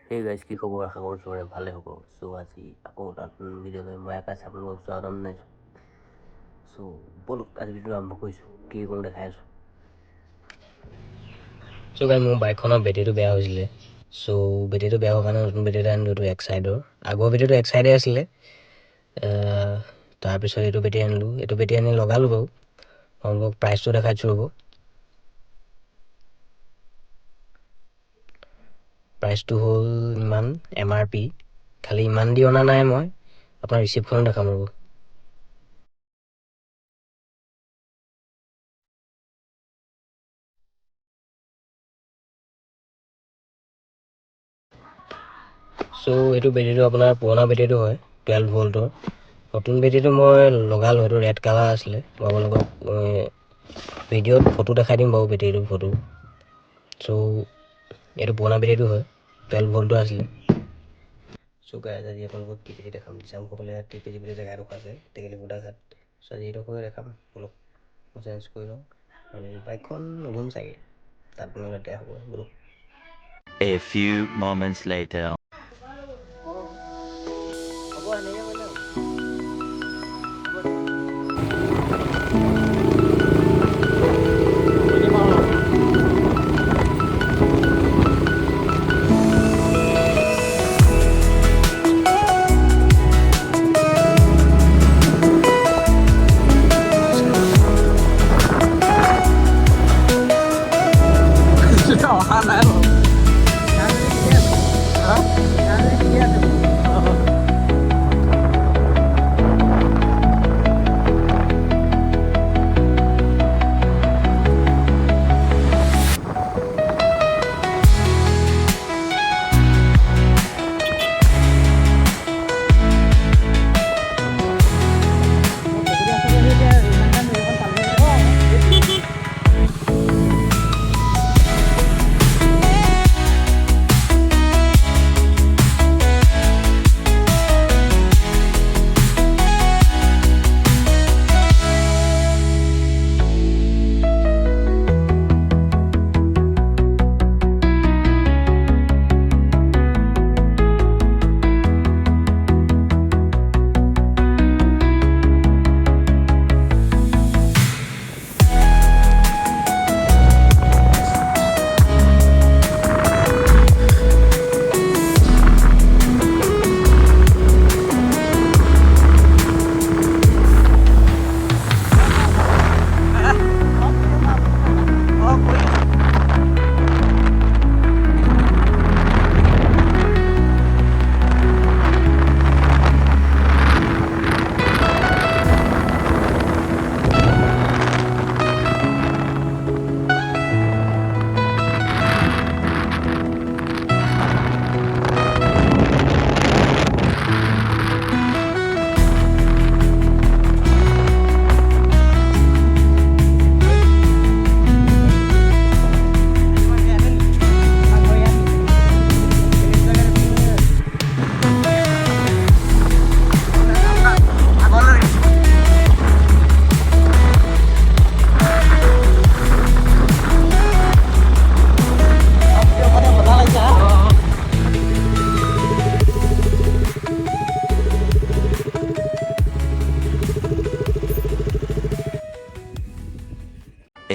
সেই গাইজ কি খবৰ, আশা কৰোঁ চবৰে ভালে হ'ব। চ' আজি আকৌ নতুন ভিডিঅ' লৈ মই আকাশ আপোনালোকক স্বাগতম জনাইছোঁ। চ' ব'লক আজি ভিডিঅ'টো আৰম্ভ কৰিছোঁ, কি কৰোঁ দেখাই আছোঁ। চ' গাইজ মোৰ বাইকখনৰ বেটেৰীটো বেয়া হৈছিলে। চ' বেটেৰীটো বেয়া হোৱাৰ কাৰণে নতুন বেটেৰী এটা আনিলোঁ, এইটো এক চাইডৰ। আগৰ বেটেৰীটো এক চাইডে আছিলে, তাৰপিছত এইটো বেটেৰী আনিলোঁ। এইটো বেটেৰী আনি লগালোঁ বাৰু, আপোনালোকক প্ৰাইচটো দেখাইছোঁ ৰ'ব। প্ৰাইচটো হ'ল ইমান MRP, খালি ইমান দি অনা নাই মই, আপোনাৰ ৰিচিপ্টখনো দেখাম ৰ'ব। চ' এইটো বেটেৰীটো আপোনাৰ পুৰণা বেটেৰীটো হয়, 12 ভল্টৰ। নতুন বেটেৰীটো মই লগালোঁ, সেইটো ৰেড কালাৰ আছিলে। মই আপোনালোকক ভিডিঅ'ত ফটো দেখাই দিম বাৰু, বেটেৰীটো ফটো। চ' এইটো পুৰণা বেটেৰীটো হয়, 12 ভল্টৰ আছিলে। চ' গাইজ আজি আপোনালোকক TPG দেখাম। দিছাংসকলে TPG বুলি জেগা এডোখৰ আছে, টেকেলি গোদাঘাট। চ' আজি এইডোখৰে দেখাম, অলপ মই চেঞ্জ কৰি লওঁ। আৰু বাইকখন নতুন চাগে, তাত মানে লেতেৰা হ'ব বোলো। A few moments later.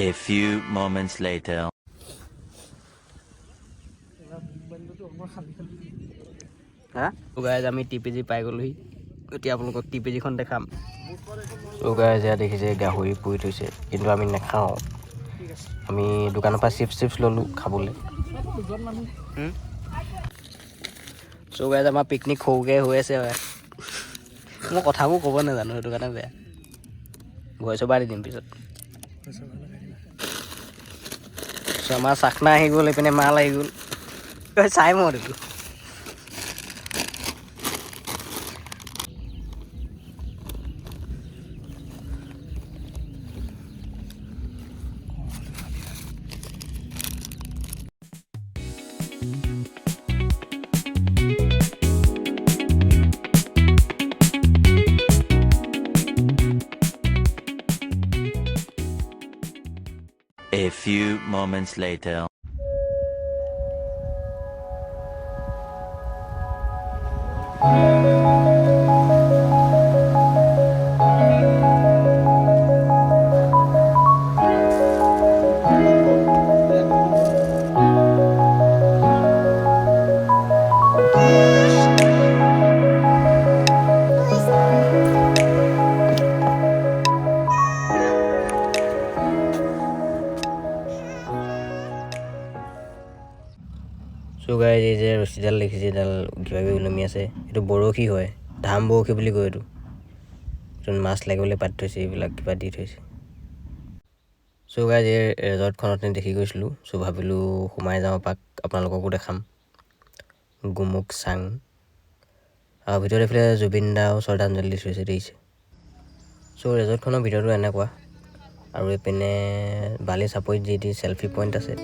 A few moments later. Guys আমি TPG পাই গ'লোহি, এতিয়া আপোনালোকক TPGখন দেখাম। চ' গাইজ এয়া দেখিছে গাহৰি পুৰি থৈছে, কিন্তু আমি নাখাওঁ। আমি দোকানৰ পৰা চিপছ ল'লোঁ খাবলৈ। চ' গাইজ আমাৰ পিকনিক সৰুকৈ হৈ আছে। মই কথাবোৰ ক'ব নাজানো, সেইটো কাৰণে বেয়া। ভইচ অভাৰ দি দিম পিছত। চ' আমাৰ চাকনা আহি গ'ল, এইপিনে মাল আহি গ'ল। চাই মই এইটো A few moments later. So' guys এই যে ৰছীডাল দেখিছে, এডাল কিবা কিবি ওলমি আছে, এইটো বৰশী হয়, ধাম বৰশী বুলি কয় এইটো। যোন মাছ লাগিবলৈ পাতি থৈছে, এইবিলাক কিবা দি থৈছে। চ' গাইজ এই ৰেজৰ্টখনত দেখি গৈছিলোঁ, চ' ভাবিলোঁ সোমাই যাওঁ এপাক, আপোনালোককো দেখাম গুমুক চাং। আৰু ভিতৰত এইফালে জুবিন দাও শ্ৰদ্ধাঞ্জলি দি থৈছে দেখিছে। চ' ৰেজৰ্টখনৰ ভিতৰতো এনেকুৱা, আৰু এইপিনে বালি চাপৰিত যি চেল্ফি পইণ্ট আছে।